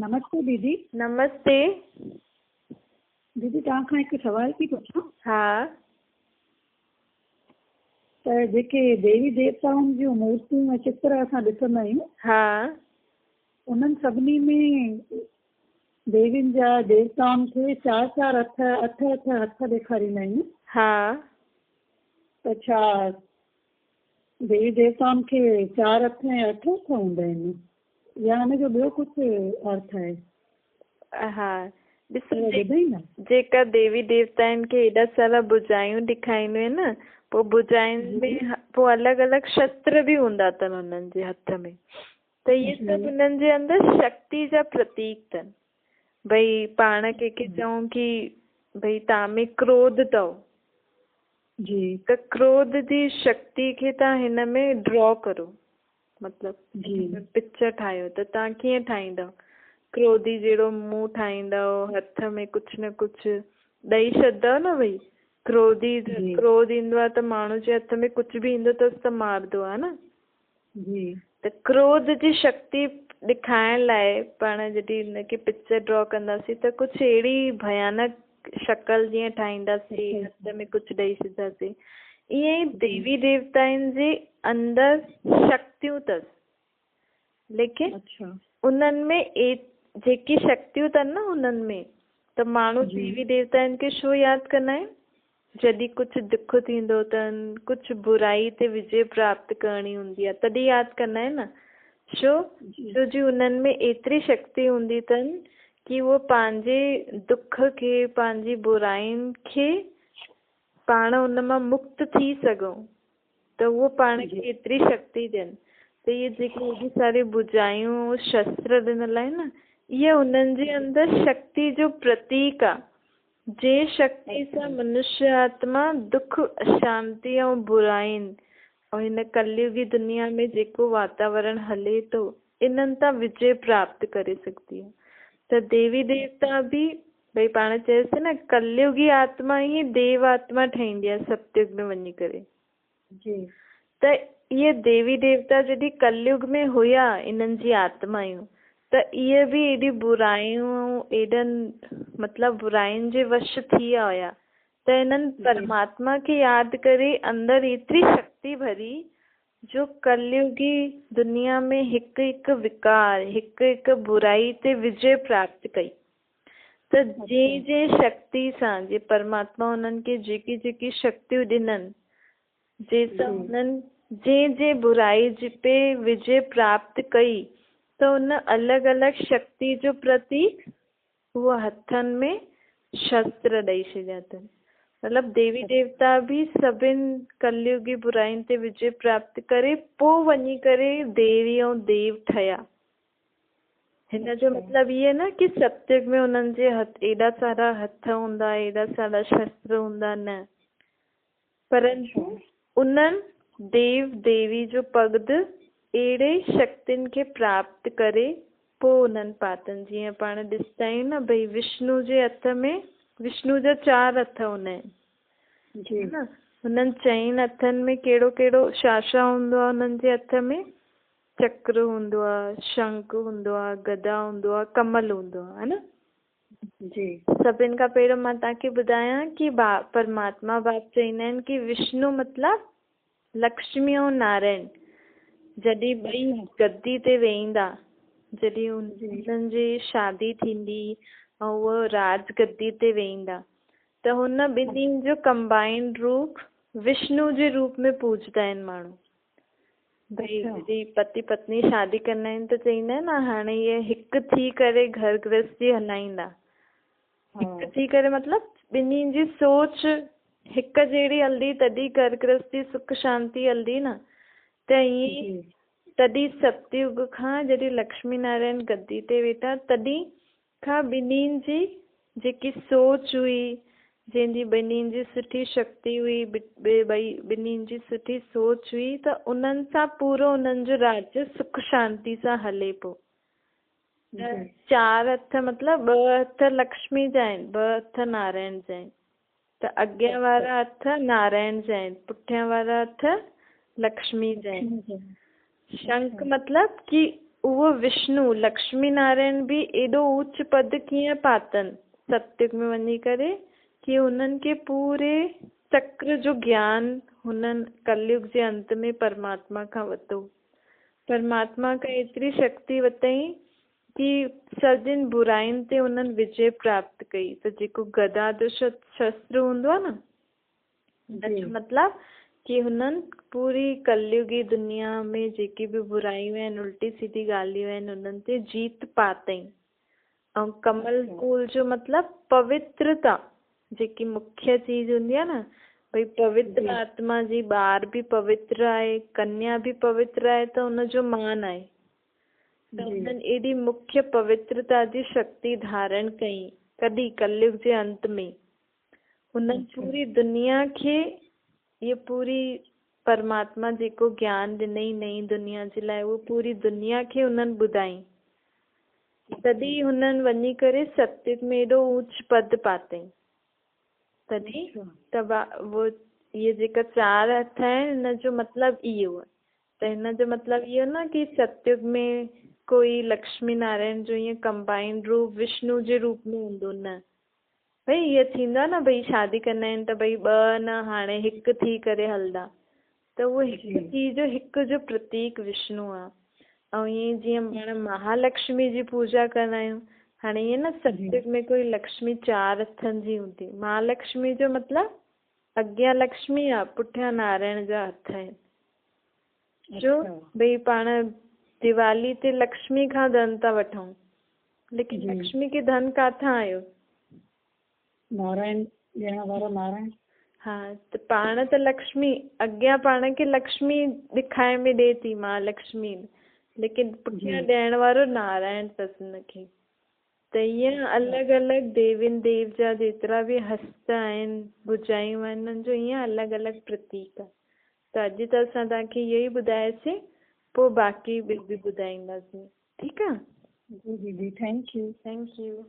नमस्ते दीदी। नमस्ते दीदी तव्हां खां हिकु सवाल थी पुछां। हा त जेके देवी देवताउनि जूं मूर्तियूं ऐं चित्र असां ॾिसंदा आहियूं हा उन्हनि सभिनी में देवियुनि जा देवताउनि खे चारि चारि अठ हथ ॾेखारींदा आहियूं। हा त छा देवी देवताउनि खे चारि हथ ऐं अठ हथ हूंदा आहिनि या हुनजो ॿियो कुझु अर्थ आहे? हा ॾिसो ॿुधाईंदा? जेका देवी देवताउनि खे एॾा सारा भुजायूं ॾेखारींदियूं आहिनि न, पोइ भुजायुनि में पोइ अलॻि अलॻि शस्त्र बि हूंदा अथनि हुननि जे हथ में। त इहे सभु हुननि जे अंदरि शक्ति जा प्रतीक अथनि। भई पाण कंहिंखे चऊं कि भई तव्हां में क्रोध अथव जी, त क्रोध जी शक्ति खे तव्हां हिन में ड्रॉ करो, मतिलबु पिक्चर ठाहियो त तव्हां कीअं ठाहींदव? क्रोधी जहिड़ो मुंहुं ठाहींदव, हथ में कुझु न कुझु ॾेई छॾंदव न। भई क्रोध ईंदो आहे त माण्हू जे हथ में कुझु बि ईंदो अथसि त मारंदो आहे न। त क्रोध जी शक्ति ॾेखारण लाइ पाण जॾहिं हिनखे पिक्चर ड्रॉ कंदासीं त कुझु अहिड़ी भयानक शक्ल जीअं ठाहींदासीं, हथ में कुझु ॾेई छॾंदासीं। ईअं ई देवी देवताउनि जे अंदरि शक्तियूं अथसि, लेकिन उन्हनि में जेकी शक्तियूं अथनि न उन्हनि में, त माण्हू देवी देवताउनि खे छो यादि कंदा आहिनि? जॾहिं कुझु दुख थींदो अथनि, कुझु बुराई ते विजय प्राप्त करणी हूंदी आहे तॾहिं यादि कंदा आहिनि न। छो जी उन्हनि में एतिरी शक्ति हूंदी अथनि कि उहो पंहिंजे दुख खे, पंहिंजी बुराइनि खे पाण उन मां मुक्त थी सघूं, त उहो पाण खे एतिरी शक्ति ॾियनि। त इहे जेके एॾी सारी भुजायूं शस्त्र ॾिनल आहिनि न, इहे उन्हनि जे अंदरि शक्ति जो प्रतीक आहे। जे शक्ति सां मनुष्य आत्मा दुख, अशांति ऐं बुराइनि और हिन कलयुगी दुनिया में जेको वातावरण हले थो, इन्हनि तां विजय प्राप्त करे सघंदी आहे। त देवी देवता बि भई पाण चयोसीं न, कलयुगी आत्मा ई देव आत्मा ठहींदी आहे सतयुग में वञी करे। त इहे देवी देवता जॾहिं कलयुग में हुया, इन्हनि जी आत्मायूं, त इहे बि एॾी बुराइयूं, एॾनि मतिलबु बुराइनि जे वश थी विया हुया। त इन्हनि परमात्मा खे यादि करे अंदरि एतिरी शक्ति भरी जो कलयुगी दुनिया में हिकु हिकु विकार, हिकु हिकु बुराई ते विजय प्राप्त कई। त जे शक्ति सां, जे परमात्मा उन्हनि खे जेकी जेकी शक्तियूं ॾिननि, जंहिंसां उन्हनि जे बुराई पे विजय प्राप्त कई, त उन अलॻि अलॻि शक्ति जो प्रतीक उहो हथनि में शस्त्र ॾेई छॾिया अथनि। मतिलबु देवी देवता बि सभिनि कलयुगी बुराइनि ते विजय प्राप्त करे पोइ वञी करे देवी ऐं देव ठहिया। हिन जो मतिलबु इहे न कि सतयुग में उन्हनि जे एॾा सारा हथ हूंदा, एॾा सारा शस्त्र हूंदा, न। परंतु उन्हनि देव देवी जो पगद अहिड़े शक्तियुनि खे प्राप्त करे पोइ उन्हनि पातनि। जीअं पाण ॾिसंदा आहियूं न, भई विष्णु जे हथ में, विष्णु जा 4 हथ हूंदा आहिनि न। हुननि 4 हथनि में कहिड़ो कहिड़ो छा छा हूंदो आहे? हुननि जे हथ में चक्र हूंदो आहे, शंख हूंदो आहे, गदा हूंदो आहे, कमल हूंदो आहे, है न। सभिनि खां पहिरियों मां तव्हांखे ॿुधायां कि परमात्मा बाप चवंदा आहिनि कि विष्णु मतिलबु लक्ष्मी ऐं नारायण जॾहिं ॿई गद्दी ते वेहींदा, जॾहिं उन्हनि जी शादी थींदी ऐं उहो राज गद्दी ते वेहींदा, त हुन ॿिन्हिनि जो कंबाइंड रूप विष्णु जे रूप में पूजदा आहिनि माण्हू। भई जॾहिं पति पत्नी शादी कंदा आहिनि त चवंदा आहिनि न, हाणे इहे हिकु थी करे घर गृहस्थी हलाईंदा। हिकु थी करे मतिलबु ॿिन्हिनि जी सोच हिकु जहिड़ी हलंदी तॾहिं घर गृहस्थी सुख शांति हलंदी न। त ईअं तॾहिं सतयुग खां जॾहिं लक्ष्मी नारायण गद्दी ते वेठा, तॾहिं खां ॿिन्हिनि जी जेकी सोच हुई, जंहिंजी ॿिन्हिनि जी सुठी शक्ति हुई, ॿिन्हिनि जी सुठी सोच हुई, त उन्हनि सां पूरो उन्हनि जो राज्य सुख शांति सां हले पियो। 4 हथ मतिलबु 2 हथ लक्ष्मी जा आहिनि, 2 हथ नारायण जा आहिनि। त अॻियां वारा हथ नारायण जा आहिनि, पुठियां वारा हथ लक्ष्मी जा आहिनि। शंख मतिलबु कि उहो विष्णु लक्ष्मी नारायण भी एॾो ऊच पद कीअं पातनि सत्युग में वञी करे कि उन्हनि खे पूरे चक्र जो ज्ञान हुननि कलयुग जे अंत में परमात्मा खां वरितो। परमात्मा खां एतिरी शक्ति वरितई कि सभिनि बुराइनि ते उन्हनि विजय प्राप्त कई। त जेको गदा जो शस्त्र हूंदो आहे न, मतलब कि हुननि पूरी कलयुगी दुनिया में जेकी भी बुराइयूं आहिनि उल्टी सीधी ॻाल्हियूं आहिनि उन्हनि ते जीत पातई। ऐं कमल फूल जो मतलब पवित्रता जेकी मुख्य चीज हूंदी आहे न, भई पवित्र आत्मा जी, ॿार भी पवित्र आहे, कन्या भी पवित्र आहे त उनजो मान आहे। त उन्हनि एॾी मुख्य पवित्रता जी शक्ति धारण कई कॾहिं कलयुग जे अंत में। उन्हनि पूरी दुनिया खे ये पूरी परमात्मा जेको ज्ञान ॾिनई नई दुनिया जे लाइ उहो पूरी दुनिया खे उन्हनि ॿुधाई। तॾहिं हुननि वञी करे सत्युग में एॾो ऊच पद पातई। तॾहिं त वो ये जेका 4 हथ आहिनि हिन जो मतलब इहो आहे। त हिन जो मतलब इहो न कि सत्युग में कोई लक्ष्मी नारायण जो ईअं कंबाइंड रूप विष्णु जे रूप में हूंदो न। भई ईअं थींदो आहे न, भई शादी कंदा आहिनि त भई 2 न हाणे 1 थी करे हलंदा, त उहो हिकु चीज हिकु जो प्रतीक विष्णु आहे। ऐं ईअं जीअं पाण महालक्ष्मी जी पूजा कंदा आहियूं, हाणे ईअं न सत्युग में कोई लक्ष्मी 4 हथनि जी हूंदी। महालक्ष्मी जो मतलब अॻियां लक्ष्मी आहे, पुठियां नारायण जा हथ आहिनि। जो भई पाण दिवाली ते लक्ष्मी खां धन था वठूं, लेकिन लक्ष्मी खे धन काथां आयो? नारायण ॾियण वारो नारायण। हाँ, त पाण त लक्ष्मी अॻियां पाण खे लक्ष्मी ॾेखारे में ॾे थी महालक्ष्मी, लेकिन पुठियां ॾियण वारो नारायण अथसि हुनखे। त ईअं अलॻि अलॻि देवीन देव जा जेतिरा भी हस्त आहिनि, भुजायूं आहिनि, उन्हनि जो ईअं अलॻि अलॻि प्रतीक आहे। त अॼु त असां तव्हांखे इहो ई ॿुधायोसीं, पोइ बाक़ी ॿियो बि ॿुधाईंदासीं। ठीकु आहे? जी दीदी, थैंक यू। Thank you.